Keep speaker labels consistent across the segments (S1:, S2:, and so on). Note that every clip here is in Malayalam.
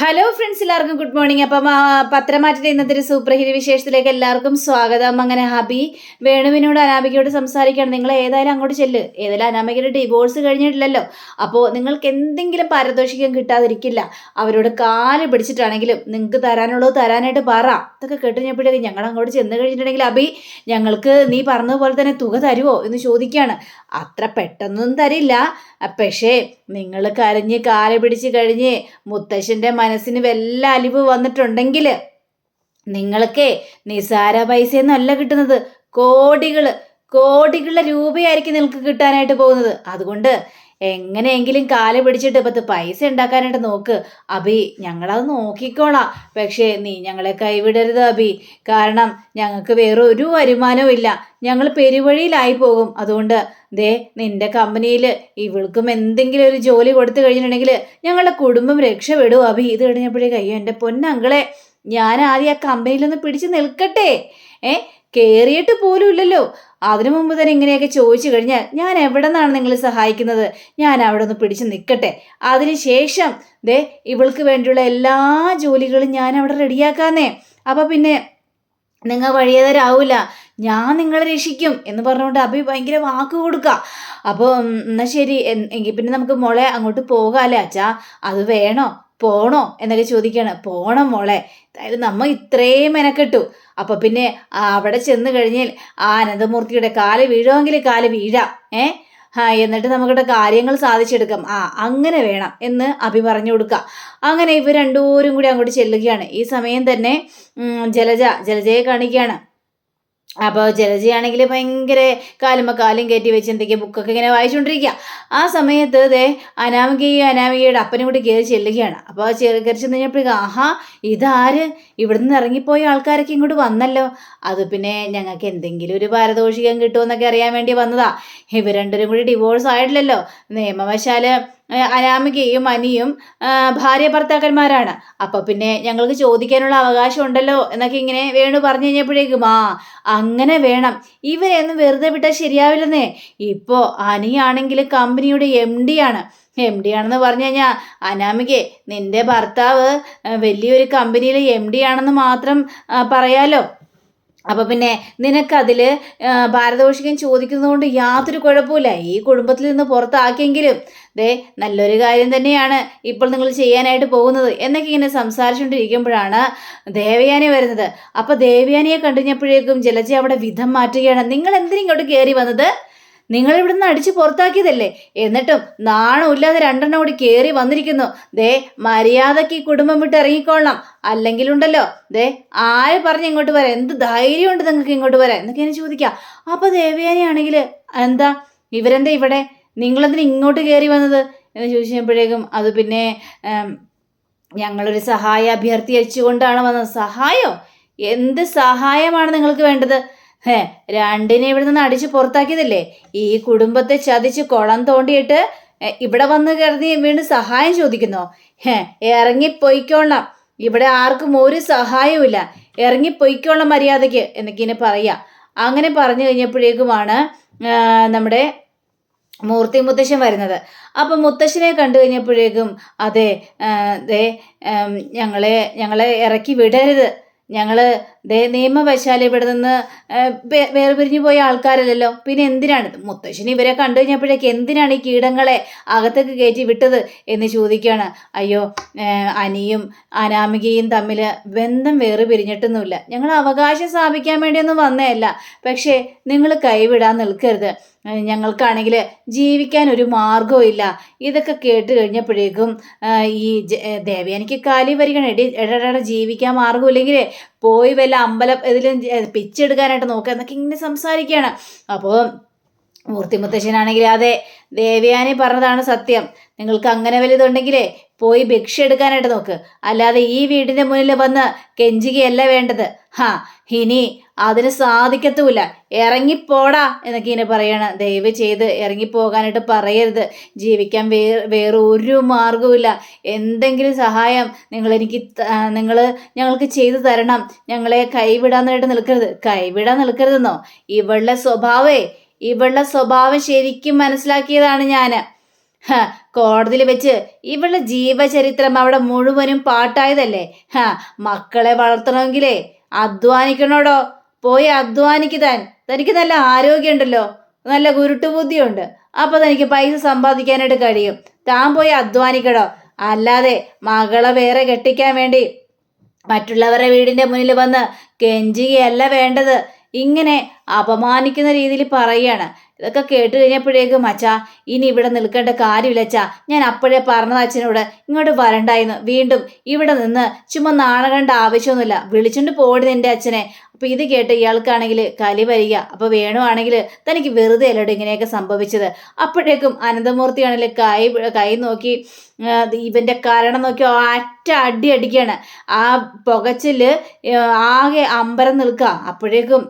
S1: ഹലോ ഫ്രണ്ട്സ്, എല്ലാവർക്കും ഗുഡ് മോർണിംഗ്. അപ്പം പത്രമാറ്റിൻ്റെ ഇന്നത്തെ ഒരു സൂപ്പർ ഹിറ്റ് വിശേഷത്തിലേക്ക് എല്ലാവർക്കും സ്വാഗതം. അങ്ങനെ ഹബി വേണുവിനോട് അനാമികയോട് സംസാരിക്കുകയാണ്. നിങ്ങൾ ഏതായാലും അങ്ങോട്ട് ചെല്ല്. ഏതായാലും അനാമികയുടെ ഡിവോഴ്സ് കഴിഞ്ഞിട്ടില്ലല്ലോ, അപ്പോൾ നിങ്ങൾക്ക് എന്തെങ്കിലും പാരിതോഷികം കിട്ടാതിരിക്കില്ല. അവരോട് കാല് പിടിച്ചിട്ടാണെങ്കിലും നിങ്ങൾക്ക് തരാനുള്ളത് തരാനായിട്ട് പറ. ഇതൊക്കെ കേട്ടുകഴിഞ്ഞപ്പോഴേക്കും ഞങ്ങൾ അങ്ങോട്ട് ചെന്ന് കഴിഞ്ഞിട്ടുണ്ടെങ്കിൽ അബി ഞങ്ങൾക്ക് നീ പറഞ്ഞതുപോലെ തന്നെ തുക തരുമോ എന്ന് ചോദിക്കുകയാണ്. അത്ര പെട്ടെന്നൊന്നും തരില്ല, പക്ഷേ നിങ്ങൾ കരഞ്ഞ് കാല് പിടിച്ച് കഴിഞ്ഞ് മുത്തശ്ശൻ്റെ മനസ്സിന് വല്ല അലിവ് വന്നിട്ടുണ്ടെങ്കിൽ നിങ്ങൾക്ക് നിസാര പൈസയൊന്നുമല്ല കിട്ടുന്നത്, കോടികളുടെ രൂപയായിരിക്കും നിങ്ങൾക്ക് കിട്ടാനായിട്ട് പോകുന്നത്. അതുകൊണ്ട് എങ്ങനെയെങ്കിലും കാല് പിടിച്ചിട്ട് 10 പൈസ ഉണ്ടാക്കാനായിട്ട് നോക്ക് അബി. ഞങ്ങളത് നോക്കിക്കോളാം, പക്ഷേ നീ ഞങ്ങളെ കൈവിടരുത് അബി. കാരണം ഞങ്ങൾക്ക് വേറെ ഒരു വരുമാനവും ഇല്ല, ഞങ്ങൾ പെരുവഴിയിലായി പോകും. അതുകൊണ്ട് ദേ നിന്റെ കമ്പനിയിൽ ഇവൾക്കും എന്തെങ്കിലും ഒരു ജോലി കൊടുത്തു കഴിഞ്ഞിട്ടുണ്ടെങ്കിൽ ഞങ്ങളുടെ കുടുംബം രക്ഷപ്പെടും അബി. ഇത് കഴിഞ്ഞപ്പോഴേക്കും അയ്യോ എൻ്റെ പൊന്നങ്ങളെ, ഞാൻ ആദ്യം ആ കമ്പനിയിലൊന്ന് പിടിച്ച് നിൽക്കട്ടെ. കയറിയിട്ട് പോലും ഇല്ലല്ലോ, അതിനു മുമ്പ് തന്നെ ഇങ്ങനെയൊക്കെ ചോദിച്ചു കഴിഞ്ഞാൽ ഞാൻ എവിടെ നിന്നാണ് നിങ്ങൾ സഹായിക്കുന്നത്? ഞാൻ അവിടെ ഒന്ന് പിടിച്ച് നിൽക്കട്ടെ, അതിനുശേഷം ദേ ഇവൾക്ക് വേണ്ടിയുള്ള എല്ലാ ജോലികളും ഞാൻ അവിടെ റെഡിയാക്കാന്നേ. അപ്പം പിന്നെ നിങ്ങൾ വഴിയേതരാവൂല, ഞാൻ നിങ്ങളെ രക്ഷിക്കും എന്ന് പറഞ്ഞുകൊണ്ട് അഭി ഭയങ്കര വാക്ക് കൊടുക്കുക. അപ്പോൾ എന്നാൽ ശരി, എങ്കിൽ പിന്നെ നമുക്ക് മോളെ അങ്ങോട്ട് പോകാമല്ലേ അച്ഛാ? അത് വേണോ, പോണോ എന്നൊക്കെ ചോദിക്കുകയാണ്. പോണം മോളെ, അതായത് നമ്മ ഇത്രയും മെനക്കെട്ടു, അപ്പോൾ പിന്നെ അവിടെ ചെന്ന് കഴിഞ്ഞാൽ ആ അനന്തമൂർത്തിയുടെ കാല് വീഴുമെങ്കിൽ കാല് വീഴാം, എന്നിട്ട് നമുക്കിവിടെ കാര്യങ്ങൾ സാധിച്ചെടുക്കാം. അങ്ങനെ വേണം എന്ന് അഭി പറഞ്ഞു കൊടുക്കുക. അങ്ങനെ ഇവർ രണ്ടുപേരും കൂടി അങ്ങോട്ട് ചെല്ലുകയാണ്. ഈ സമയം തന്നെ ജലജയെ കാണിക്കുകയാണ്. അപ്പോൾ ജലജയാണെങ്കിൽ ഭയങ്കര കാലും കയറ്റി വെച്ച് എന്തൊക്കെയാ ബുക്കൊക്കെ ഇങ്ങനെ വായിച്ചുകൊണ്ടിരിക്കുക. ആ സമയത്ത് അനാമികയുടെ അപ്പനും കൂടി കയറി ചെല്ലുകയാണ്. അപ്പോൾ കയറി ചെന്ന് കഴിഞ്ഞപ്പോഴേക്കും ഇതാര്, ഇവിടുന്ന് ഇറങ്ങിപ്പോയ ആൾക്കാരൊക്കെ ഇങ്ങോട്ട് വന്നല്ലോ. അത് പിന്നെ ഞങ്ങൾക്ക് എന്തെങ്കിലും ഒരു പാരിതോഷികം കിട്ടുമെന്നൊക്കെ അറിയാൻ വേണ്ടി വന്നതാ. ഇവർ രണ്ടുപേരും കൂടി ഡിവോഴ്സ് ആയിട്ടില്ലല്ലോ, നിയമവശാൽ അനാമികയും അനിയും ഭാര്യ ഭർത്താക്കന്മാരാണ്. അപ്പം പിന്നെ ഞങ്ങൾക്ക് ചോദിക്കാനുള്ള അവകാശം ഉണ്ടല്ലോ എന്നൊക്കെ ഇങ്ങനെ വേണു പറഞ്ഞു കഴിഞ്ഞപ്പോഴേക്കും അങ്ങനെ വേണം, ഇവരെയൊന്നും വെറുതെ വിട്ടാൽ ശരിയാവില്ലെന്നേ. ഇപ്പോൾ അനിയാണെങ്കിൽ കമ്പനിയുടെ MD ആണെന്ന് പറഞ്ഞു കഴിഞ്ഞാൽ അനാമികെ, നിന്റെ ഭർത്താവ് വലിയൊരു കമ്പനിയിലെ MD ആണെന്ന് മാത്രം പറയാലോ. അപ്പോൾ പിന്നെ നിനക്കതിൽ പാരിതോഷികം ചോദിക്കുന്നതുകൊണ്ട് യാതൊരു കുഴപ്പമില്ല. ഈ കുടുംബത്തിൽ നിന്ന് പുറത്താക്കിയെങ്കിലും നല്ലൊരു കാര്യം തന്നെയാണ് ഇപ്പോൾ നിങ്ങൾ ചെയ്യാനായിട്ട് പോകുന്നത് എന്നൊക്കെ ഇങ്ങനെ സംസാരിച്ചുകൊണ്ടിരിക്കുമ്പോഴാണ് ദേവയാനി വരുന്നത്. അപ്പോൾ ദേവയാനിയെ കണ്ടുകഴിഞ്ഞപ്പോഴേക്കും ജലജ അവിടെ വിധം മാറ്റുകയാണ്. നിങ്ങൾ എന്തിനും ഇങ്ങോട്ട് കയറി വന്നത്? നിങ്ങൾ ഇവിടുന്ന് അടിച്ച് പുറത്താക്കിയതല്ലേ, എന്നിട്ടും നാണമില്ലാതെ 2 എണ്ണം കൂടി കയറി വന്നിരിക്കുന്നു. മര്യാദയ്ക്ക് ഈ കുടുംബം വിട്ട് ഇറങ്ങിക്കൊള്ളണം, അല്ലെങ്കിലുണ്ടല്ലോ ആര് പറഞ്ഞ് ഇങ്ങോട്ട് വരാം, എന്ത് ധൈര്യമുണ്ട് നിങ്ങൾക്ക് ഇങ്ങോട്ട് വരാം എന്നൊക്കെ ഞാൻ ചോദിക്കാം. അപ്പോൾ ദേവയാനിയാണെങ്കിൽ എന്താ ഇവരെന്താ ഇവിടെ, നിങ്ങളെന്തിനാ ഇങ്ങോട്ട് കയറി വന്നത് എന്ന് ചോദിച്ചപ്പോഴേക്കും അത് പിന്നെ ഞങ്ങളൊരു സഹായ അഭ്യർത്ഥിച്ചുകൊണ്ടാണ് വന്നത്. സഹായോ? എന്ത് സഹായമാണ് നിങ്ങൾക്ക് വേണ്ടത്? രണ്ടിനെ ഇവിടെ നിന്ന് അടിച്ച് പുറത്താക്കിയതല്ലേ, ഈ കുടുംബത്തെ ചതിച്ച് കുളം തോണ്ടിയിട്ട് ഇവിടെ വന്ന് കരുതി വീണ്ടും സഹായം ചോദിക്കുന്നോ? ഇറങ്ങിപ്പൊയ്ക്കോളാം, ഇവിടെ ആർക്കും ഒരു സഹായവും, ഇറങ്ങിപ്പൊയ്ക്കോളാം മര്യാദയ്ക്ക് എന്നൊക്കെ ഇങ്ങനെ പറയാം. അങ്ങനെ പറഞ്ഞു കഴിഞ്ഞപ്പോഴേക്കുമാണ് നമ്മുടെ മൂർത്തി മുത്തശ്ശൻ വരുന്നത്. അപ്പം മുത്തശ്ശനെ കണ്ടു കഴിഞ്ഞപ്പോഴേക്കും ഞങ്ങളെ ഇറക്കി വിടരുത്, ഞങ്ങൾ നിയമവശാൽ ഇവിടെ നിന്ന് വേർപിരിഞ്ഞു പോയ ആൾക്കാരല്ലല്ലോ, പിന്നെ എന്തിനാണ് മുത്തശ്ശിനി ഇവരെ കണ്ടു കഴിഞ്ഞപ്പോഴേക്ക് എന്തിനാണ് ഈ കീടങ്ങളെ അകത്തേക്ക് കയറ്റി വിട്ടത് എന്ന് ചോദിക്കുകയാണ്. അയ്യോ, അനിയും അനാമികയും തമ്മിൽ ബന്ധം വേർപിരിഞ്ഞിട്ടൊന്നുമില്ല, ഞങ്ങൾ അവകാശം സ്ഥാപിക്കാൻ വേണ്ടിയൊന്നും വന്നതല്ല, പക്ഷേ നിങ്ങൾ കൈവിടാൻ നിൽക്കരുത്, ഞങ്ങൾക്കാണെങ്കിൽ ജീവിക്കാൻ ഒരു മാർഗവും ഇല്ല. ഇതൊക്കെ കേട്ട് കഴിഞ്ഞപ്പോഴേക്കും ഈ ദേവയാനിക്ക് കാലി വരികയാണ്. എടാ ജീവിക്കാൻ മാർഗമില്ലെങ്കിൽ പോയി വല്ല അമ്പലം ഇതിലും പിച്ചെടുക്കാനായിട്ട് നോക്കുക എന്നൊക്കെ ഇങ്ങനെ സംസാരിക്കുകയാണ്. അപ്പോൾ മൂർത്തി മുത്തശ്ശനാണെങ്കിൽ അതെ, ദേവയാനി പറഞ്ഞതാണ് സത്യം, നിങ്ങൾക്ക് അങ്ങനെ വലുതുണ്ടെങ്കിലേ പോയി ഭിക്ഷ എടുക്കാനായിട്ട് നോക്ക്, അല്ലാതെ ഈ വീടിൻ്റെ മുന്നിൽ വന്ന് കെഞ്ചുകയല്ല വേണ്ടത്. ഇനി അതിന് സാധിക്കത്തുമില്ല, ഇറങ്ങിപ്പോടാ എന്നൊക്കെ ഇങ്ങനെ പറയണം. ദയവ് ചെയ്ത് ഇറങ്ങിപ്പോകാനായിട്ട് പറയരുത്, ജീവിക്കാൻ വേറെ ഒരു മാർഗവുമില്ല, എന്തെങ്കിലും സഹായം നിങ്ങൾ ഞങ്ങൾക്ക് ചെയ്തു തരണം, ഞങ്ങളെ കൈവിടാനായിട്ട് നിൽക്കരുതെന്നോ? ഇവളുടെ സ്വഭാവം ശരിക്കും മനസ്സിലാക്കിയതാണ് ഞാൻ. കോടതിയിൽ വെച്ച് ഇവളുടെ ജീവചരിത്രം അവിടെ മുഴുവനും പാട്ടായതല്ലേ. മക്കളെ വളർത്തണമെങ്കിലേ അധ്വാനിക്കണോടോ. പോയി അധ്വാനിക്ക് തനിക്ക് നല്ല ആരോഗ്യമുണ്ടല്ലോ, നല്ല കുരുട്ടുബുദ്ധിയുണ്ട്. അപ്പൊ തനിക്ക് പൈസ സമ്പാദിക്കാനായിട്ട് കഴിയും. താൻ പോയി അധ്വാനിക്കടോ. അല്ലാതെ മകളെ വേറെ കെട്ടിക്കാൻ വേണ്ടി മറ്റുള്ളവരുടെ വീടിന്റെ മുന്നിൽ വന്ന് കെഞ്ചുകയല്ല വേണ്ടത്. ഇങ്ങനെ അപമാനിക്കുന്ന രീതിയിൽ പറയുകയാണ്. ഇതൊക്കെ കേട്ട് കഴിഞ്ഞപ്പോഴേക്കും അച്ഛാ, ഇനി ഇവിടെ നിൽക്കേണ്ട കാര്യമില്ല അച്ഛാ. ഞാൻ അപ്പോഴേ പറഞ്ഞത് അച്ഛനോട് ഇങ്ങോട്ട് വരണ്ടായിരുന്നു. വീണ്ടും ഇവിടെ നിന്ന് ചുമ്മാ നാണകണ്ട ആവശ്യമൊന്നുമില്ല. വിളിച്ചുകൊണ്ട് പോടി നിന്റെ അച്ഛനെ. അപ്പൊ ഇത് കേട്ട് ഇയാൾക്കാണെങ്കിൽ കലി വരിക. അപ്പൊ വേണുവാണെങ്കിൽ തനിക്ക് വെറുതെ അല്ലോട് ഇങ്ങനെയൊക്കെ സംഭവിച്ചത്. അപ്പോഴേക്കും അനന്തമൂർത്തിയാണെങ്കിൽ കൈ നോക്കി ഇവന്റെ കാരണം നോക്കി ഒറ്റ അടി അടിക്കുകയാണ്. ആ പുകച്ചില് ആകെ അമ്പരം നിൽക്കുക. അപ്പോഴേക്കും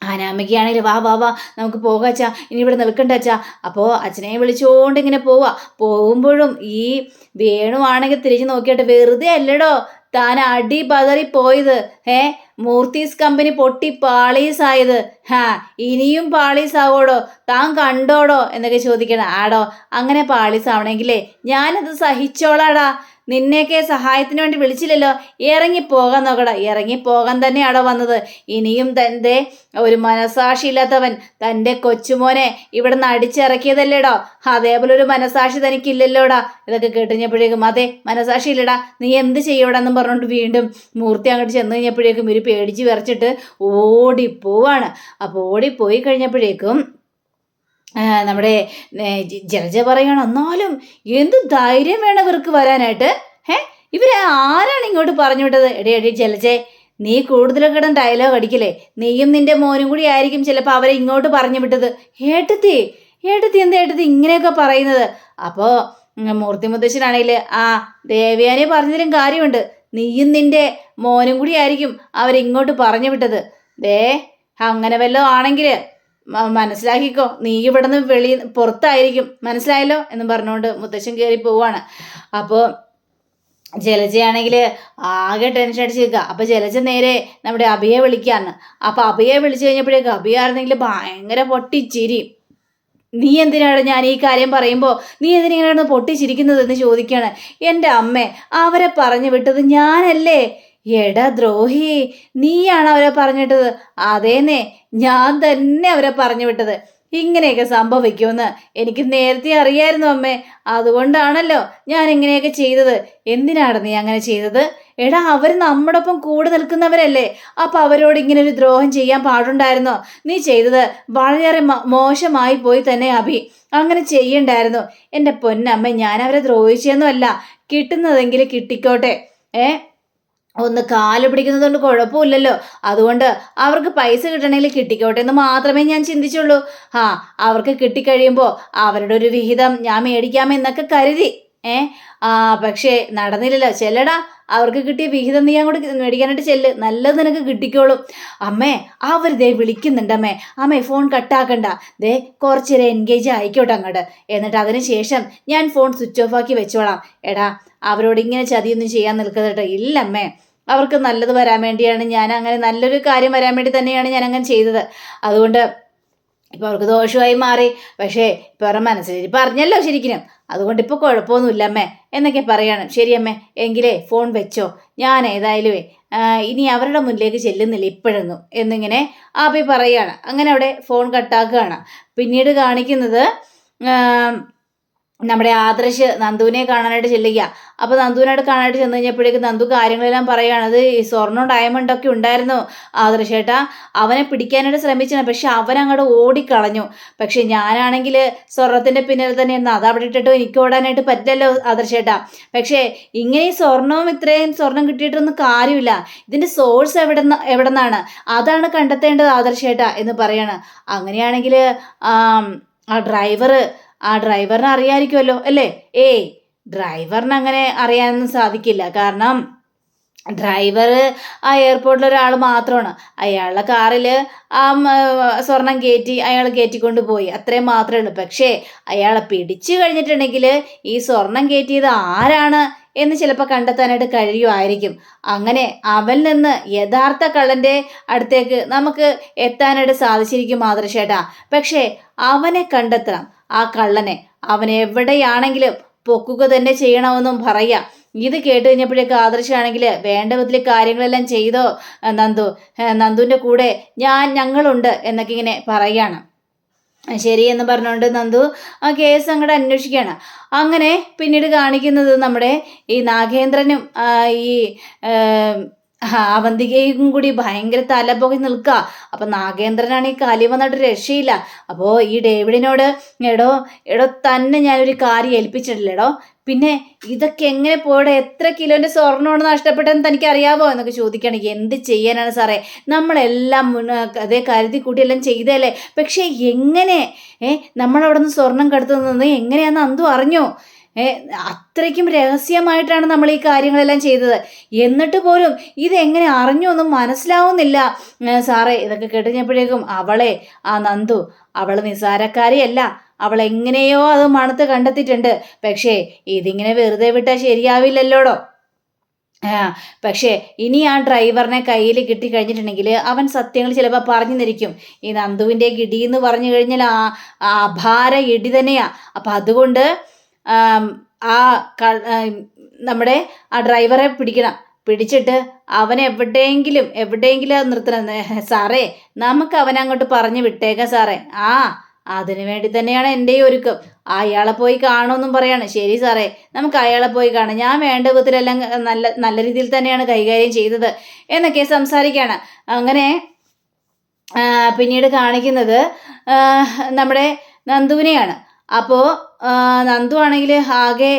S1: അനാമികയാണെങ്കിൽ വാ വാ വാ നമുക്ക് പോകാം അച്ഛാ, ഇനി ഇവിടെ നിൽക്കണ്ട അച്ഛാ. അപ്പോൾ അച്ഛനെ വിളിച്ചുകൊണ്ട് ഇങ്ങനെ പോകുമ്പോഴും ഈ വേണുവാണെങ്കിൽ തിരിഞ്ഞു നോക്കിയിട്ട് വെറുതെ അല്ലടോ താൻ അടി പതറി പോയത്. മൂർത്തീസ് കമ്പനി പൊട്ടി പാളീസായത്. ഇനിയും പാളീസാവോടോ, താൻ കണ്ടോടോ എന്നൊക്കെ ചോദിക്കണം. ആടോ, അങ്ങനെ പാളീസാവണമെങ്കിലേ ഞാനത് സഹിച്ചോളാടാ. നിന്നെയൊക്കെ സഹായത്തിന് വേണ്ടി വിളിച്ചില്ലല്ലോ. ഇറങ്ങിപ്പോകാൻ നോക്കടാ. ഇറങ്ങിപ്പോകാൻ തന്നെയാണോ വന്നത്? ഇനിയും തൻ്റെ ഒരു മനസാക്ഷി ഇല്ലാത്തവൻ തൻ്റെ കൊച്ചുമോനെ ഇവിടെ നിന്ന് അടിച്ചിറക്കിയതല്ലേടോ. അതേപോലെ ഒരു മനസാക്ഷി തനിക്കില്ലല്ലോടാ. ഇതൊക്കെ കേട്ടുകഴിഞ്ഞപ്പോഴേക്കും അതെ മനസാക്ഷി ഇല്ലടാ, നീ എന്ത് ചെയ്യോടാന്നും പറഞ്ഞുകൊണ്ട് വീണ്ടും മൂർത്തി അങ്ങോട്ട് ചെന്ന് കഴിഞ്ഞപ്പോഴേക്കും ഇവർ പേടിച്ച് വിറച്ചിട്ട് ഓടിപ്പോവാണ്. അപ്പോൾ ഓടിപ്പോയി കഴിഞ്ഞപ്പോഴേക്കും നമ്മുടെ ജലജ പറയണം, എന്നാലും എന്ത് ധൈര്യം വേണം ഇവർക്ക് വരാനായിട്ട്. ഇവരെ ആരാണ് ഇങ്ങോട്ട് പറഞ്ഞു വിട്ടത്? എടി ജലജെ, നീ കൂടുതലൊക്കെ കിടന്ന് ഡയലോഗ് അടിക്കലേ. നീയും നിന്റെ മോനും കൂടി ആയിരിക്കും ചിലപ്പോൾ അവരെ ഇങ്ങോട്ട് പറഞ്ഞു വിട്ടത്. ഏട്ടത്തി എന്താ ഏട്ടത്തി ഇങ്ങനെയൊക്കെ പറയുന്നത്? അപ്പോൾ മൂർത്തി മുത്തശ്ശനാണെങ്കിൽ ദേവയാനി പറഞ്ഞതിലും കാര്യമുണ്ട്. നീയും നിന്റെ മോനും കൂടി ആയിരിക്കും അവരിങ്ങോട്ട് പറഞ്ഞു വിട്ടത്. അങ്ങനെ വല്ലതും ആണെങ്കിൽ മനസ്സിലാക്കിക്കോ, നീ ഇവിടെ നിന്ന് പുറത്തായിരിക്കും, മനസ്സിലായല്ലോ എന്നും പറഞ്ഞുകൊണ്ട് മുത്തശ്ശൻ കയറി പോവാണ്. അപ്പോൾ ജലജയാണെങ്കിൽ ആകെ ടെൻഷൻ അടിച്ച് നിൽക്കുക. അപ്പോൾ ജലജ നേരെ നമ്മുടെ അഭിയെ വിളിക്കാന്ന്. അപ്പോൾ അഭിയെ വിളിച്ചു കഴിഞ്ഞപ്പോഴേക്കും അഭിയായിരുന്നെങ്കിൽ ഭയങ്കര പൊട്ടിച്ചിരി. നീ എന്തിനാണ് ഞാൻ ഈ കാര്യം പറയുമ്പോൾ നീ എന്തിനാണ് പൊട്ടിച്ചിരിക്കുന്നത് എന്ന് ചോദിക്കുകയാണ്. എൻ്റെ അമ്മേ, അവരെ പറഞ്ഞു വിട്ടത് ഞാനല്ലേ. എടാ ദ്രോഹി, നീയാണ് അവരെ പറഞ്ഞിട്ടത്. അതേന്നെ, ഞാൻ തന്നെ അവരെ പറഞ്ഞു വിട്ടത്. ഇങ്ങനെയൊക്കെ സംഭവിക്കുമെന്ന് എനിക്ക് നേരത്തെ അറിയായിരുന്നു അമ്മേ. അതുകൊണ്ടാണല്ലോ ഞാൻ ഇങ്ങനെയൊക്കെ ചെയ്തത്. എന്തിനാണ് നീ അങ്ങനെ ചെയ്തത്? എടാ, അവർ നമ്മുടെ ഒപ്പം കൂടെ നിൽക്കുന്നവരല്ലേ. അപ്പൊ അവരോട് ഇങ്ങനെ ഒരു ദ്രോഹം ചെയ്യാൻ പാടുണ്ടായിരുന്നോ? നീ ചെയ്തത് വളരെയേറെ മോശമായി പോയി തന്നെ അഭി. അങ്ങനെ ചെയ്യണ്ടായിരുന്നു. എൻ്റെ പൊന്നമ്മ, ഞാൻ അവരെ ദ്രോഹിച്ചൊന്നുമല്ല. കിട്ടുന്നതെങ്കിലും കിട്ടിക്കോട്ടെ. ഒന്ന് കാല് പിടിക്കുന്നതുകൊണ്ട് കുഴപ്പമില്ലല്ലോ. അതുകൊണ്ട് അവർക്ക് പൈസ കിട്ടണമെങ്കിൽ കിട്ടിക്കോട്ടെ എന്ന് മാത്രമേ ഞാൻ ചിന്തിച്ചുള്ളൂ. അവർക്ക് കിട്ടിക്കഴിയുമ്പോൾ അവരുടെ ഒരു വിഹിതം ഞാൻ മേടിക്കാമെന്നൊക്കെ കരുതി. പക്ഷേ നടന്നില്ലല്ലോ. ചെല്ലടാ, അവർക്ക് കിട്ടിയ വിഹിതം നീ അങ്ങോട്ട് മേടിക്കാനായിട്ട് ചെല്ല്, നല്ലത് നിനക്ക് കിട്ടിക്കോളും. അമ്മേ, അവർ വിളിക്കുന്നുണ്ട് അമ്മേ. അമ്മേ, ഫോൺ കട്ടാക്കണ്ട. കുറച്ച് നേരം എൻഗേജ് ആയിക്കോട്ടെ അങ്ങോട്ട്. എന്നിട്ട് അതിന് ശേഷം ഞാൻ ഫോൺ സ്വിച്ച് ഓഫ് ആക്കി വെച്ചോളാം. എടാ, അവരോട് ഇങ്ങനെ ചതിയൊന്നും ചെയ്യാൻ നിൽക്കരുത്. ഇല്ലമ്മേ, അവർക്ക് നല്ലത് വരാൻ വേണ്ടിയാണ് ഞാൻ അങ്ങനെ, നല്ലൊരു കാര്യം വരാൻ വേണ്ടി തന്നെയാണ് ഞാൻ അങ്ങനെ ചെയ്തത്. അതുകൊണ്ട് ഇപ്പം അവർക്ക് ദോഷമായി മാറി. പക്ഷേ ഇപ്പം അവരുടെ മനസ്സിൽ പറഞ്ഞല്ലോ ശരിക്കും. അതുകൊണ്ട് ഇപ്പോൾ കുഴപ്പമൊന്നുമില്ല അമ്മേ എന്നൊക്കെ പറയാണ്. ശരി അമ്മേ, എങ്കിലേ ഫോൺ വെച്ചോ. ഞാൻ ഏതായാലും ഇനി അവരുടെ മുന്നിലേക്ക് ചെല്ലുന്നില്ല ഇപ്പോഴൊന്നും എന്നിങ്ങനെ ആബി പറയുകയാണ്. അങ്ങനെ അവിടെ ഫോൺ കട്ടാക്കുകയാണ്. പിന്നീട് കാണിക്കുന്നത് നമ്മുടെ ആദർശ് നന്ദുവിനെ കാണാനായിട്ട് ചെല്ലുക. അപ്പോൾ നന്ദുവിനായിട്ട് കാണാനായിട്ട് ചെന്ന് കഴിഞ്ഞപ്പോഴേക്കും നന്ദു കാര്യങ്ങളെല്ലാം പറയുകയാണത്. ഈ സ്വർണ്ണവും ഡയമണ്ടൊക്കെ ഉണ്ടായിരുന്നു ആദർശേട്ടാ, അവനെ പിടിക്കാനായിട്ട് ശ്രമിച്ചാണ്. പക്ഷെ അവനങ്ങോട്ട് ഓടിക്കളഞ്ഞു. പക്ഷെ ഞാനാണെങ്കിൽ സ്വർണത്തിൻ്റെ പിന്നിൽ തന്നെയായിരുന്നു. അത് അവിടെ ഇട്ടിട്ട് എനിക്ക് ഓടാനായിട്ട് പറ്റില്ലല്ലോ ആദർശേട്ടാ. പക്ഷേ ഇങ്ങനെ ഈ സ്വർണവും ഇത്രയും സ്വർണം കിട്ടിയിട്ടൊന്നും കാര്യമില്ല. ഇതിൻ്റെ സോഴ്സ് എവിടെ നിന്നാണ്, അതാണ് കണ്ടെത്തേണ്ടത് ആദർശേട്ടാ എന്ന് പറയാണ്. അങ്ങനെയാണെങ്കിൽ ആ ഡ്രൈവറിനെ അറിയാമായിരിക്കുമല്ലോ അല്ലേ? ഡ്രൈവറിന് അങ്ങനെ അറിയാനൊന്നും സാധിക്കില്ല. കാരണം ഡ്രൈവർ ആ എയർപോർട്ടിൽ ഒരാൾ മാത്രമാണ്. അയാളുടെ കാറിൽ ആ സ്വർണം അയാൾ കയറ്റിക്കൊണ്ട് പോയി, അത്രയും മാത്രമേ ഉള്ളൂ. പക്ഷേ അയാളെ പിടിച്ചു കഴിഞ്ഞിട്ടുണ്ടെങ്കിൽ ഈ സ്വർണം കയറ്റിയത് ആരാണ് എന്ന് ചിലപ്പോൾ കണ്ടെത്താനായിട്ട് കഴിയുമായിരിക്കും. അങ്ങനെ അവനിൽ നിന്ന് യഥാർത്ഥ കള്ളൻ്റെ അടുത്തേക്ക് നമുക്ക് എത്താനായിട്ട് സാധിച്ചിരിക്കും ആദർശേട്ടാ. പക്ഷേ അവനെ കണ്ടെത്തണം, ആ കള്ളനെ. അവൻ എവിടെയാണെങ്കിലും പൊക്കുക തന്നെ ചെയ്യണമെന്നും പറയാം. ഇത് കേട്ട് കഴിഞ്ഞപ്പോഴേക്ക് ആദർശാണെങ്കിൽ വേണ്ട വിധത്തിൽ കാര്യങ്ങളെല്ലാം ചെയ്തോ നന്ദുവിൻ്റെ കൂടെ ഞങ്ങളുണ്ട് എന്നൊക്കെ ഇങ്ങനെ പറയാണ്. ശരി എന്ന് പറഞ്ഞുകൊണ്ട് നന്ദു ആ കേസ് അങ്ങോട്ട് അന്വേഷിക്കുകയാണ്. അങ്ങനെ പിന്നീട് കാണിക്കുന്നത് നമ്മുടെ ഈ നാഗേന്ദ്രനും ഈ അവന്തികയും കൂടി ഭയങ്കര തലപൊകി നിൽക്കുക. അപ്പം നാഗേന്ദ്രനാണ് ഈ കലി വന്നിട്ട് രക്ഷയില്ല. അപ്പോൾ ഈ ഡേവിഡിനോട് എടോ തന്നെ ഞാനൊരു കാര്യം ഏൽപ്പിച്ചിട്ടില്ലടോ, പിന്നെ ഇതൊക്കെ എങ്ങനെ പോയുടെ എത്ര കിലോൻ്റെ സ്വർണ്ണമാണ് നഷ്ടപ്പെട്ടതെന്ന് തനിക്കറിയാവോ എന്നൊക്കെ ചോദിക്കുകയാണ്. എന്ത് ചെയ്യാനാണ് സാറേ, നമ്മളെല്ലാം അതേ കരുതി കൂട്ടിയെല്ലാം ചെയ്തല്ലേ, പക്ഷേ എങ്ങനെ നമ്മളവിടെ നിന്ന് സ്വർണം കടത്തുന്നത് എങ്ങനെയാണെന്ന് അന്തു അറിഞ്ഞോ? അത്രയ്ക്കും രഹസ്യമായിട്ടാണ് നമ്മൾ ഈ കാര്യങ്ങളെല്ലാം ചെയ്തത്. എന്നിട്ട് പോലും ഇതെങ്ങനെ അറിഞ്ഞു ഒന്നും മനസ്സിലാവുന്നില്ല സാറേ. ഇതൊക്കെ കേട്ടുകഴിഞ്ഞപ്പോഴേക്കും ആ നന്ദു അവൾ നിസാരക്കാരിയല്ല. അവൾ എങ്ങനെയോ അത് മണത്ത് കണ്ടെത്തിയിട്ടുണ്ട്. പക്ഷേ ഇതിങ്ങനെ വെറുതെ വിട്ടാൽ ശരിയാവില്ലല്ലോടോ. പക്ഷേ ഇനി ആ ഡ്രൈവറിനെ കയ്യിൽ കിട്ടിക്കഴിഞ്ഞിട്ടുണ്ടെങ്കിൽ അവൻ സത്യങ്ങൾ ചിലപ്പോൾ പറഞ്ഞു നിരിക്കും. ഈ നന്ദുവിൻ്റെ ഗിടി എന്ന് പറഞ്ഞു കഴിഞ്ഞാൽ അപാര ഇടി തന്നെയാ. അപ്പം അതുകൊണ്ട് നമ്മുടെ ആ ഡ്രൈവറെ പിടിച്ചിട്ട് അവനെ എവിടെയെങ്കിലും നിർത്തണം സാറേ. നമുക്ക് അവനെ അങ്ങോട്ട് പറഞ്ഞു വിട്ടേക്കാം സാറേ. അതിനു വേണ്ടി തന്നെയാണ് എൻ്റെ ഈ ഒരുക്കം. അയാളെ പോയി കാണുമെന്നും പറയാണ്. ശരി സാറേ, നമുക്ക് അയാളെ പോയി കാണാം. ഞാൻ വേണ്ട വിധത്തിലെല്ലാം നല്ല രീതിയിൽ തന്നെയാണ് കൈകാര്യം ചെയ്തത് എന്നൊക്കെ സംസാരിക്കുകയാണ്. അങ്ങനെ പിന്നീട് കാണിക്കുന്നത് നമ്മുടെ നന്ദുവിനെയാണ്. അപ്പോൾ നന്ദു ആണെങ്കിൽ ആകെ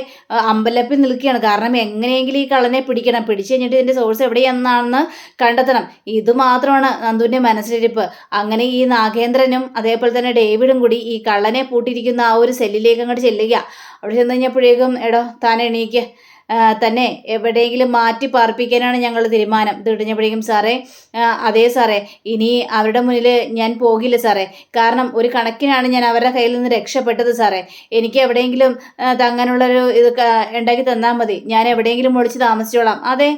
S1: അമ്പലപ്പിൽ നിൽക്കുകയാണ്. കാരണം എങ്ങനെയെങ്കിലും ഈ കള്ളനെ പിടിച്ചു കഴിഞ്ഞിട്ട് ഇതിൻ്റെ സോഴ്സ് എവിടെയെന്നാണെന്ന് കണ്ടെത്തണം. ഇത് മാത്രമാണ് നന്ദുവിൻ്റെ മനസ്സിലിരിപ്പ്. അങ്ങനെ ഈ നാഗേന്ദ്രനും അതേപോലെ തന്നെ ഡേവിഡും കൂടി ഈ കള്ളനെ പൂട്ടിയിരിക്കുന്ന ആ ഒരു സെല്ലിലേക്ക് അങ്ങോട്ട് ചെല്ലുക. അവിടെ ചെന്ന് കഴിഞ്ഞപ്പോഴേക്കും താൻ എണീക്ക്, തന്നെ എവിടെയെങ്കിലും മാറ്റി പാർപ്പിക്കാനാണ് ഞങ്ങൾ തീരുമാനം. ഇത് കഴിഞ്ഞപ്പോഴേക്കും സാറേ, അതേ സാറേ, ഇനി അവരുടെ മുന്നിൽ ഞാൻ പോകില്ല സാറേ. കാരണം ഒരു കണക്കിനാണ് ഞാൻ അവരുടെ കയ്യിൽ നിന്ന് രക്ഷപ്പെട്ടത് സാറേ. എനിക്ക് എവിടെയെങ്കിലും തങ്ങാനുള്ളൊരു ഇത് ഉണ്ടാക്കി തന്നാൽ മതി. ഞാൻ എവിടെയെങ്കിലും ഒളിച്ച് താമസിച്ചോളാം. അതെ,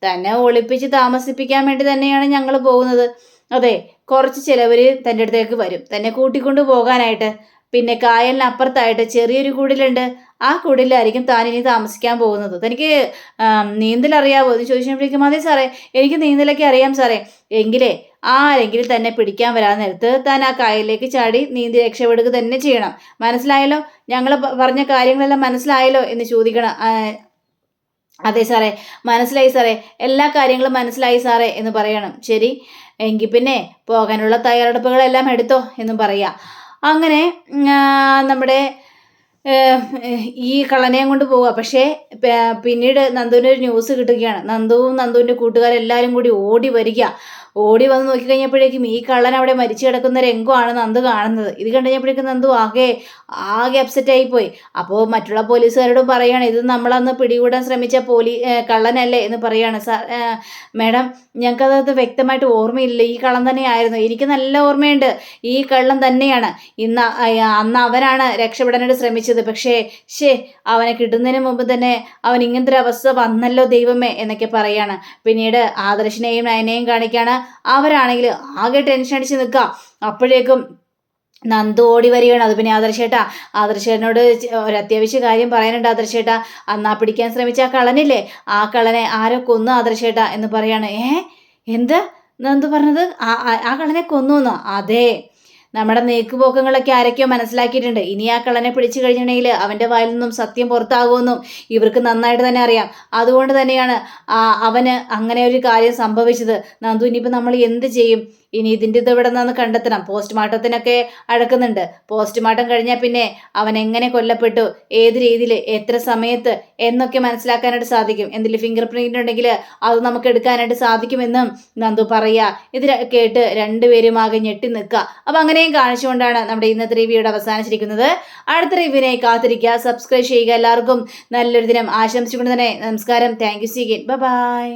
S1: തന്നെ ഒളിപ്പിച്ച് താമസിപ്പിക്കാൻ വേണ്ടി തന്നെയാണ് ഞങ്ങൾ പോകുന്നത്. അതെ, കുറച്ച് ചിലവർ തൻ്റെ അടുത്തേക്ക് വരും തന്നെ കൂട്ടിക്കൊണ്ട് പോകാനായിട്ട്. പിന്നെ കായലിനപ്പുറത്തായിട്ട് ചെറിയൊരു കുടിലുണ്ട്. ആ കുടിലായിരിക്കും താൻ ഇനി താമസിക്കാൻ പോകുന്നത്. തനിക്ക് നീന്തലറിയാവോ എന്ന് ചോദിച്ചപ്പോഴേക്കും അതെ സാറേ, എനിക്ക് നീന്തലൊക്കെ അറിയാം സാറേ. എങ്കിലേ ആരെങ്കിലും തന്നെ പിടിക്കാൻ വരാൻ നേരത്ത് താൻ ആ കായലിലേക്ക് ചാടി നീന്തി രക്ഷപ്പെടുക തന്നെ ചെയ്യണം. മനസ്സിലായല്ലോ? ഞങ്ങൾ പറഞ്ഞ കാര്യങ്ങളെല്ലാം മനസ്സിലായല്ലോ എന്ന് ചോദിക്കണം. അതെ സാറേ, മനസ്സിലായി സാറേ, എല്ലാ കാര്യങ്ങളും മനസ്സിലായി സാറേ എന്ന് പറയണം. ശരി, എങ്കിൽ പിന്നെ പോകാനുള്ള തയ്യാറെടുപ്പുകളെല്ലാം എടുത്തോ എന്നും പറയാം. അങ്ങനെ നമ്മുടെ ഈ കള്ളനെയും കൊണ്ട് പോവുക. പക്ഷേ പിന്നീട് നന്ദുവിനൊരു ന്യൂസ് കിട്ടുകയാണ്. നന്ദുവും നന്ദുവിൻ്റെ കൂട്ടുകാരെല്ലാവരും കൂടി ഓടി വന്ന് നോക്കിക്കഴിഞ്ഞപ്പോഴേക്കും ഈ കള്ളൻ അവിടെ മരിച്ചു കിടക്കുന്ന രംഗമാണ് നന്ദു കാണുന്നത്. ഇത് കണ്ടുകഴിഞ്ഞപ്പോഴേക്കും നന്ദു ആകെ അപ്സെറ്റായിപ്പോയി. അപ്പോൾ മറ്റുള്ള പോലീസുകാരോടും പറയുകയാണ്, ഇത് നമ്മളന്ന് പിടികൂടാൻ ശ്രമിച്ച കള്ളനല്ലേ എന്ന് പറയുകയാണ്. മാഡം, ഞങ്ങൾക്കത് വ്യക്തമായിട്ട് ഓർമ്മയില്ല. ഈ കള്ളൻ തന്നെയായിരുന്നു. എനിക്ക് നല്ല ഓർമ്മയുണ്ട്, ഈ കള്ളൻ തന്നെയാണ്. അന്ന് അവനാണ് രക്ഷപ്പെടാനായിട്ട് ശ്രമിച്ചത്. പക്ഷേ അവനെ കിട്ടുന്നതിന് മുമ്പ് തന്നെ അവൻ ഇങ്ങനത്തെ ഒരു അവസ്ഥ വന്നല്ലോ ദൈവമേ എന്നൊക്കെ പറയാണ്. പിന്നീട് ആദർശിനെയും നയനെയും കാണിക്കുകയാണ്. അവരാണെങ്കിൽ ആകെ ടെൻഷൻ അടിച്ച് നിൽക്കുക. അപ്പോഴേക്കും നന്ദു ഓടി വരികയാണ്. അത് പിന്നെ ആദർശേട്ടനോട് ഒരു അത്യാവശ്യ കാര്യം പറയാനുണ്ട് ആദർശേട്ടാ. അന്നാ പിടിക്കാൻ ശ്രമിച്ച ആ കള്ളനില്ലേ, ആ കള്ളനെ ആരോ കൊന്നു ആദർശേട്ടാ എന്ന് പറയാണ്. എന്ത് നന്ദു പറഞ്ഞത്? ആ കള്ളനെ കൊന്നു എന്നോ? അതെ, നമ്മുടെ നീക്കുപോക്കങ്ങളൊക്കെ ആരൊക്കെയോ മനസ്സിലാക്കിയിട്ടുണ്ട്. ഇനി ആ കള്ളനെ പിടിച്ചു കഴിഞ്ഞിട്ടുണ്ടെങ്കിൽ അവൻ്റെ വായിൽ നിന്നും സത്യം പുറത്താകുമെന്നും ഇവർക്ക് നന്നായിട്ട് തന്നെ അറിയാം. അതുകൊണ്ട് തന്നെയാണ് അവന് അങ്ങനെ ഒരു കാര്യം സംഭവിച്ചത്. നന്ദു, ഇനിയിപ്പോൾ നമ്മൾ എന്ത് ചെയ്യും? ഇനി ഇതിൻ്റെ ഇത് ഇവിടെ നിന്ന് കണ്ടെത്തണം. പോസ്റ്റ്മോർട്ടത്തിനൊക്കെ അടക്കുന്നുണ്ട്. പോസ്റ്റ്മോർട്ടം കഴിഞ്ഞാൽ പിന്നെ അവൻ എങ്ങനെ കൊല്ലപ്പെട്ടു, ഏത് രീതിയിൽ, എത്ര സമയത്ത് എന്നൊക്കെ മനസ്സിലാക്കാനായിട്ട് സാധിക്കും. എന്തെങ്കിലും ഫിംഗർ പ്രിൻ്റ് ഉണ്ടെങ്കിൽ അത് നമുക്ക് എടുക്കാനായിട്ട് സാധിക്കുമെന്നും നന്ദു പറയുക. ഇത് കേട്ട് രണ്ടുപേരും ആകെ ഞെട്ടി നിൽക്കുക. അപ്പം അങ്ങനെയും കാണിച്ചുകൊണ്ടാണ് നമ്മുടെ ഇന്നത്തെ റിവ്യൂയുടെ അവസാനിച്ചിരിക്കുന്നത്. അടുത്ത റിവ്യൂവിനെ കാത്തിരിക്കുക, സബ്സ്ക്രൈബ് ചെയ്യുക. എല്ലാവർക്കും നല്ലൊരു ദിനം ആശംസിച്ചുകൊണ്ട് തന്നെ നമസ്കാരം. Thank you. See again. By.